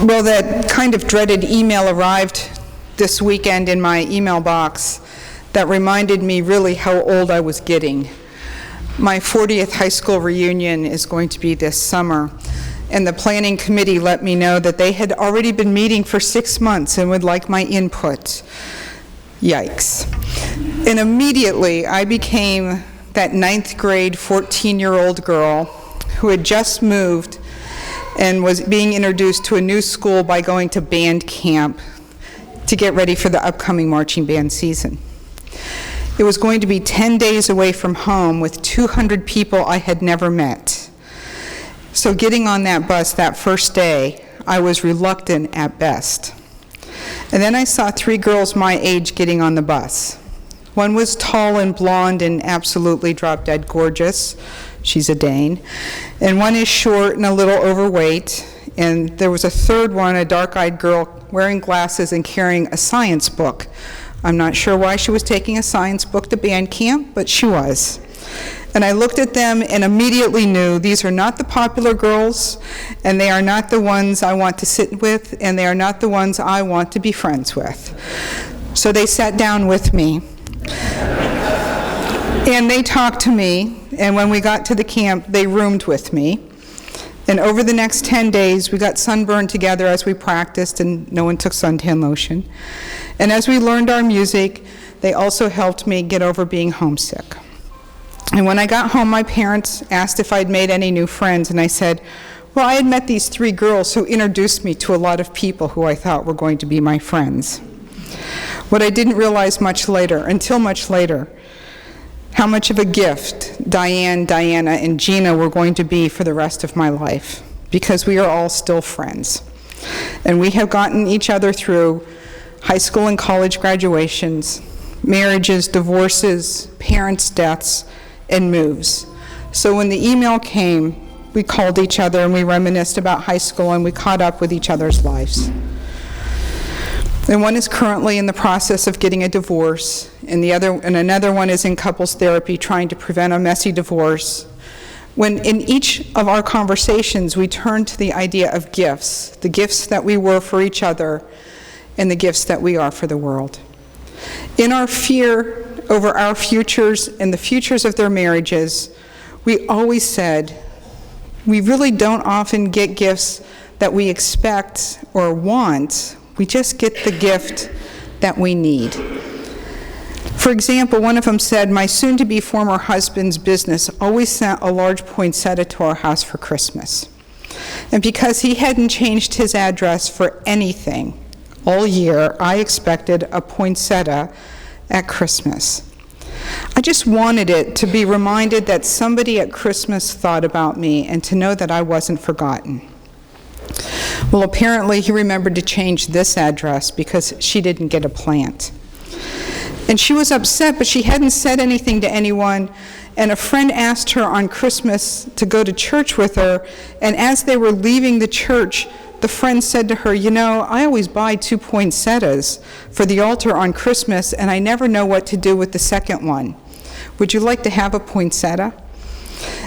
Well, that kind of dreaded email arrived this weekend in my email box that reminded me really how old I was getting. My 40th high school reunion is going to be this summer, and the planning committee let me know that they had already been meeting for 6 months and would like my input. Yikes. And immediately I became that 9th grade 14-year-old girl who had just moved and was being introduced to a new school by going to band camp to get ready for the upcoming marching band season. It was going to be 10 days away from home with 200 people I had never met. So getting on that bus that first day, I was reluctant at best. And then I saw 3 girls my age getting on the bus. One was tall and blonde and absolutely drop-dead gorgeous. She's a Dane. And one is short and a little overweight. And there was a third one, a dark-eyed girl wearing glasses and carrying a science book. I'm not sure why she was taking a science book to band camp, but she was. And I looked at them and immediately knew these are not the popular girls, and they are not the ones I want to sit with, and they are not the ones I want to be friends with. So they sat down with me. And they talked to me, and when we got to the camp, they roomed with me. And over the next 10 days, we got sunburned together as we practiced, and no one took suntan lotion. And as we learned our music, they also helped me get over being homesick. And when I got home, my parents asked if I'd made any new friends, and I said, well, I had met these 3 girls who introduced me to a lot of people who I thought were going to be my friends. What I didn't realize until much later, how much of a gift Diane, Diana, and Gina were going to be for the rest of my life, because we are all still friends. And we have gotten each other through high school and college graduations, marriages, divorces, parents' deaths, and moves. So when the email came, we called each other and we reminisced about high school and we caught up with each other's lives. And one is currently in the process of getting a divorce, and another one is in couples therapy trying to prevent a messy divorce. When in each of our conversations, we turn to the idea of gifts, the gifts that we were for each other and the gifts that we are for the world. In our fear over our futures and the futures of their marriages, we always said, we really don't often get gifts that we expect or want. We just get the gift that we need. For example, one of them said, my soon-to-be former husband's business always sent a large poinsettia to our house for Christmas. And because he hadn't changed his address for anything all year, I expected a poinsettia at Christmas. I just wanted it to be reminded that somebody at Christmas thought about me and to know that I wasn't forgotten. Well, apparently he remembered to change this address because she didn't get a plant. And she was upset, but she hadn't said anything to anyone, and a friend asked her on Christmas to go to church with her, and as they were leaving the church, the friend said to her, you know, I always buy 2 poinsettias for the altar on Christmas, and I never know what to do with the second one. Would you like to have a poinsettia?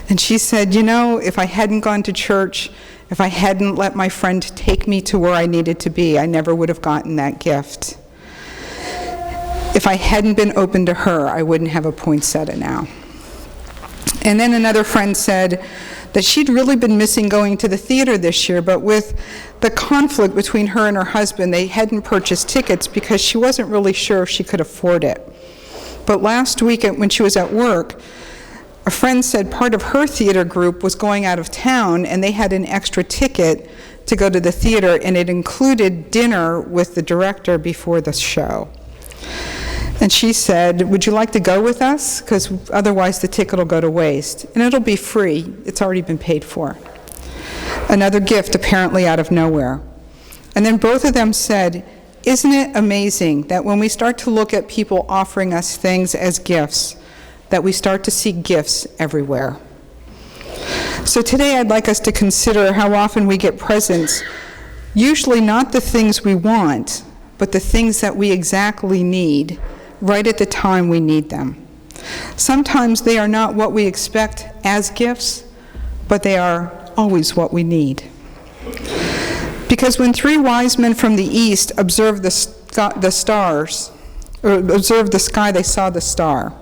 And she said, you know, if I hadn't gone to church, if I hadn't let my friend take me to where I needed to be, I never would have gotten that gift. If I hadn't been open to her, I wouldn't have a poinsettia now. And then another friend said that she'd really been missing going to the theater this year, but with the conflict between her and her husband, they hadn't purchased tickets because she wasn't really sure if she could afford it. But last week when she was at work, a friend said part of her theater group was going out of town and they had an extra ticket to go to the theater, and it included dinner with the director before the show. And she said, would you like to go with us? Because otherwise the ticket will go to waste. And it'll be free. It's already been paid for. Another gift apparently out of nowhere. And then both of them said, isn't it amazing that when we start to look at people offering us things as gifts, that we start to see gifts everywhere? So today I'd like us to consider how often we get presents, usually not the things we want, but the things that we exactly need, right at the time we need them. Sometimes they are not what we expect as gifts, but they are always what we need. Because when 3 wise men from the east observed the sky, they saw the star.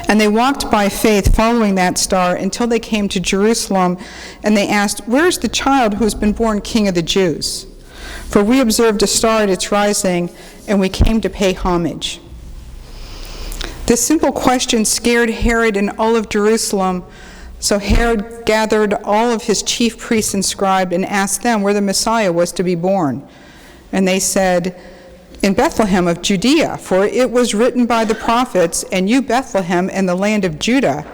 And they walked by faith, following that star, until they came to Jerusalem, and they asked, "Where is the child who has been born King of the Jews? For we observed a star at its rising, and we came to pay homage." This simple question scared Herod and all of Jerusalem, so Herod gathered all of his chief priests and scribes and asked them where the Messiah was to be born. And they said, "In Bethlehem of Judea, for it was written by the prophets, 'And you, Bethlehem, in the land of Judah,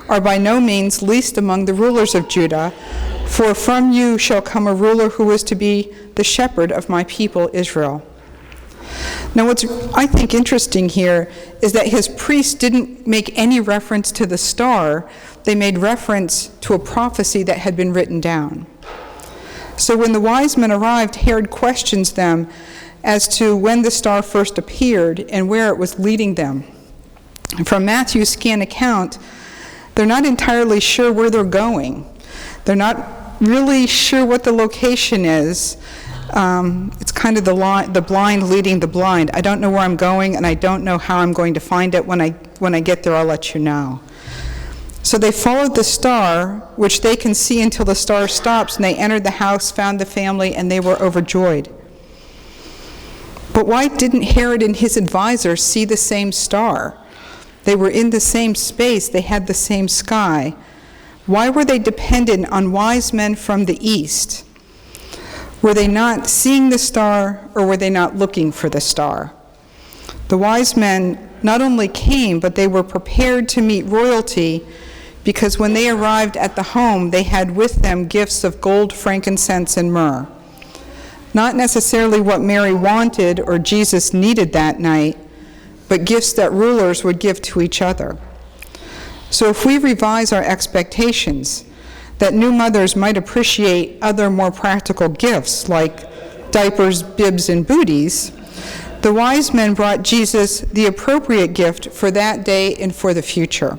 are by no means least among the rulers of Judah, for from you shall come a ruler who is to be the shepherd of my people Israel.'" Now what's, I think, interesting here is that his priests didn't make any reference to the star. They made reference to a prophecy that had been written down. So when the wise men arrived, Herod questions them as to when the star first appeared and where it was leading them. And from Matthew's scant account, they're not entirely sure where they're going. They're not really sure what the location is. It's kind of the blind leading the blind. I don't know where I'm going, and I don't know how I'm going to find it. When I get there, I'll let you know. So they followed the star, which they can see until the star stops, and they entered the house, found the family, and they were overjoyed. But why didn't Herod and his advisors see the same star? They were in the same space. They had the same sky. Why were they dependent on wise men from the east? Were they not seeing the star, or were they not looking for the star? The wise men not only came, but they were prepared to meet royalty, because when they arrived at the home, they had with them gifts of gold, frankincense, and myrrh. Not necessarily what Mary wanted or Jesus needed that night, but gifts that rulers would give to each other. So if we revise our expectations, that new mothers might appreciate other more practical gifts like diapers, bibs, and booties, the wise men brought Jesus the appropriate gift for that day and for the future.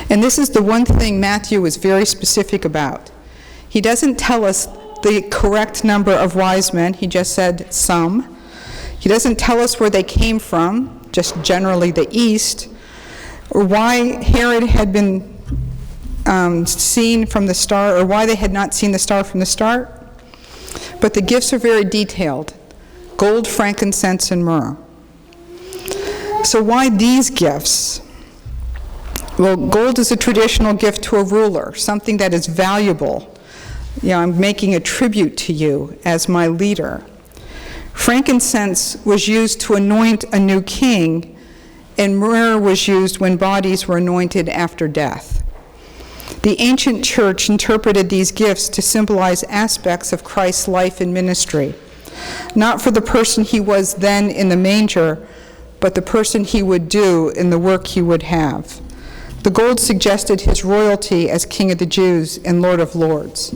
And this is the one thing Matthew is very specific about. He doesn't tell us the correct number of wise men, he just said some. He doesn't tell us where they came from, just generally the east, or why Herod had been seen from the star, or why they had not seen the star from the start. But the gifts are very detailed: gold, frankincense, and myrrh. So why these gifts? Well, gold is a traditional gift to a ruler, something that is valuable. You know, I'm making a tribute to you as my leader. Frankincense was used to anoint a new king, and myrrh was used when bodies were anointed after death. The ancient church interpreted these gifts to symbolize aspects of Christ's life and ministry, not for the person he was then in the manger, but the person he would do in the work he would have. The gold suggested his royalty as King of the Jews and Lord of Lords.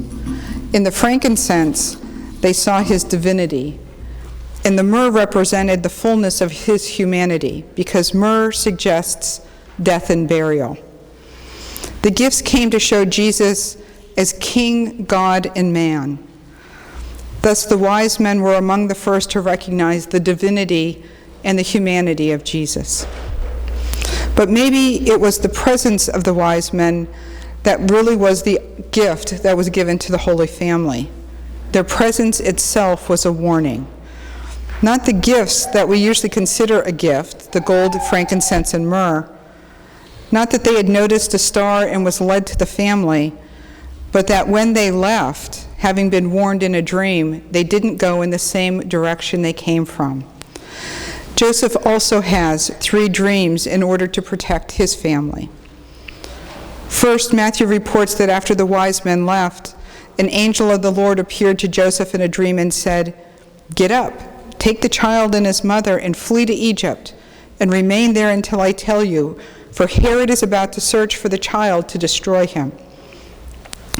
In the frankincense, they saw his divinity. And the myrrh represented the fullness of his humanity, because myrrh suggests death and burial. The gifts came to show Jesus as King, God, and man. Thus, the wise men were among the first to recognize the divinity and the humanity of Jesus. But maybe it was the presence of the wise men that really was the gift that was given to the Holy Family. Their presence itself was a warning. Not the gifts that we usually consider a gift, the gold, frankincense, and myrrh. Not that they had noticed a star and was led to the family, but that when they left, having been warned in a dream, they didn't go in the same direction they came from. Joseph also has 3 dreams in order to protect his family. First, Matthew reports that after the wise men left, an angel of the Lord appeared to Joseph in a dream and said, "Get up, take the child and his mother and flee to Egypt, and remain there until I tell you, for Herod is about to search for the child to destroy him."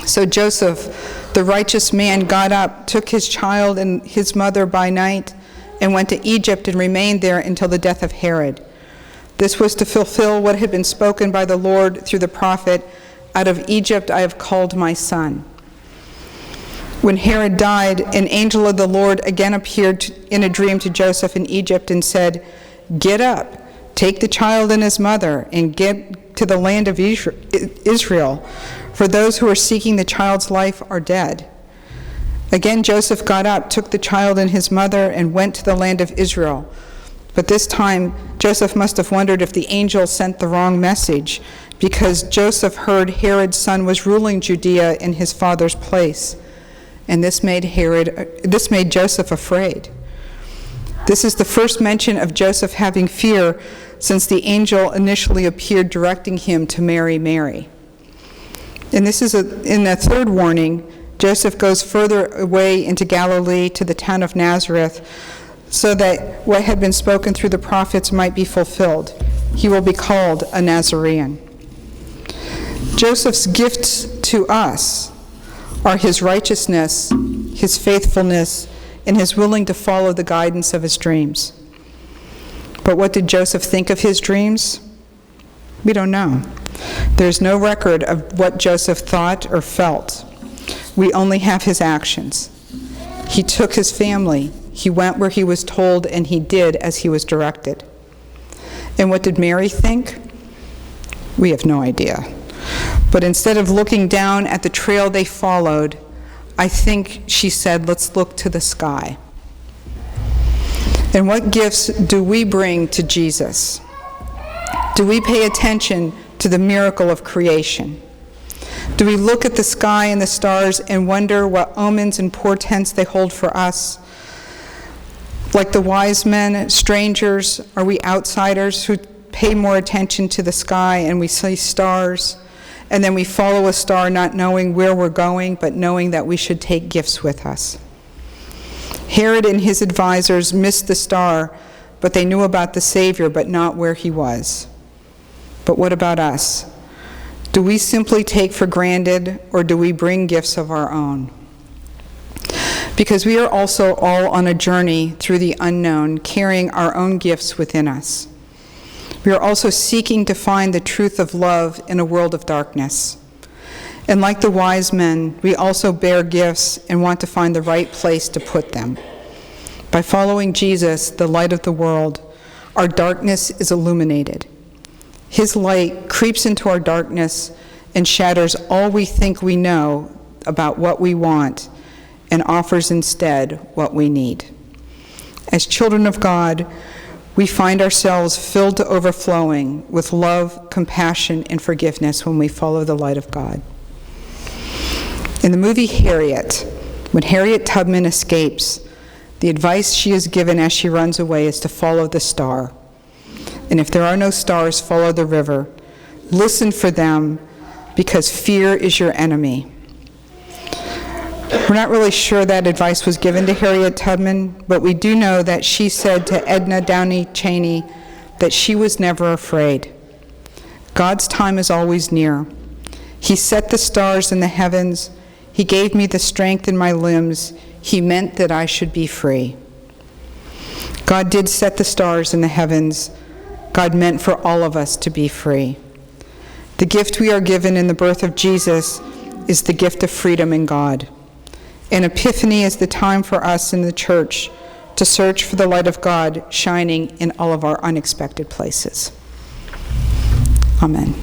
So Joseph, the righteous man, got up, took his child and his mother by night, and went to Egypt and remained there until the death of Herod. This was to fulfill what had been spoken by the Lord through the prophet, "Out of Egypt I have called my son." When Herod died, an angel of the Lord again appeared in a dream to Joseph in Egypt and said, "Get up, take the child and his mother, and get to the land of Israel, for those who are seeking the child's life are dead." Again Joseph got up, took the child and his mother, and went to the land of Israel. But this time Joseph must have wondered if the angel sent the wrong message, because Joseph heard Herod's son was ruling Judea in his father's place. And this made Joseph afraid. This is the first mention of Joseph having fear since the angel initially appeared directing him to marry Mary. And this is in the third warning, Joseph goes further away into Galilee to the town of Nazareth so that what had been spoken through the prophets might be fulfilled. He will be called a Nazarene. Joseph's gifts to us are his righteousness, his faithfulness, and his willing to follow the guidance of his dreams. But what did Joseph think of his dreams? We don't know. There's no record of what Joseph thought or felt. We only have his actions. He took his family, he went where he was told, and he did as he was directed. And what did Mary think? We have no idea. But instead of looking down at the trail they followed, I think she said, "Let's look to the sky." And what gifts do we bring to Jesus? Do we pay attention to the miracle of creation? Do we look at the sky and the stars and wonder what omens and portents they hold for us? Like the wise men, strangers, are we outsiders who pay more attention to the sky and we see stars, and then we follow a star not knowing where we're going, but knowing that we should take gifts with us? Herod and his advisors missed the star, but they knew about the Savior, but not where he was. But what about us? Do we simply take for granted, or do we bring gifts of our own? Because we are also all on a journey through the unknown, carrying our own gifts within us. We are also seeking to find the truth of love in a world of darkness. And like the wise men, we also bear gifts and want to find the right place to put them. By following Jesus, the light of the world, our darkness is illuminated. His light creeps into our darkness and shatters all we think we know about what we want and offers instead what we need. As children of God, we find ourselves filled to overflowing with love, compassion, and forgiveness when we follow the light of God. In the movie Harriet, when Harriet Tubman escapes, the advice she is given as she runs away is to follow the star. And if there are no stars, follow the river. Listen for them, because fear is your enemy. We're not really sure that advice was given to Harriet Tubman, but we do know that she said to Edna Downey Cheney that she was never afraid. God's time is always near. He set the stars in the heavens. He gave me the strength in my limbs. He meant that I should be free. God did set the stars in the heavens. God meant for all of us to be free. The gift we are given in the birth of Jesus is the gift of freedom in God. And Epiphany is the time for us in the church to search for the light of God shining in all of our unexpected places. Amen.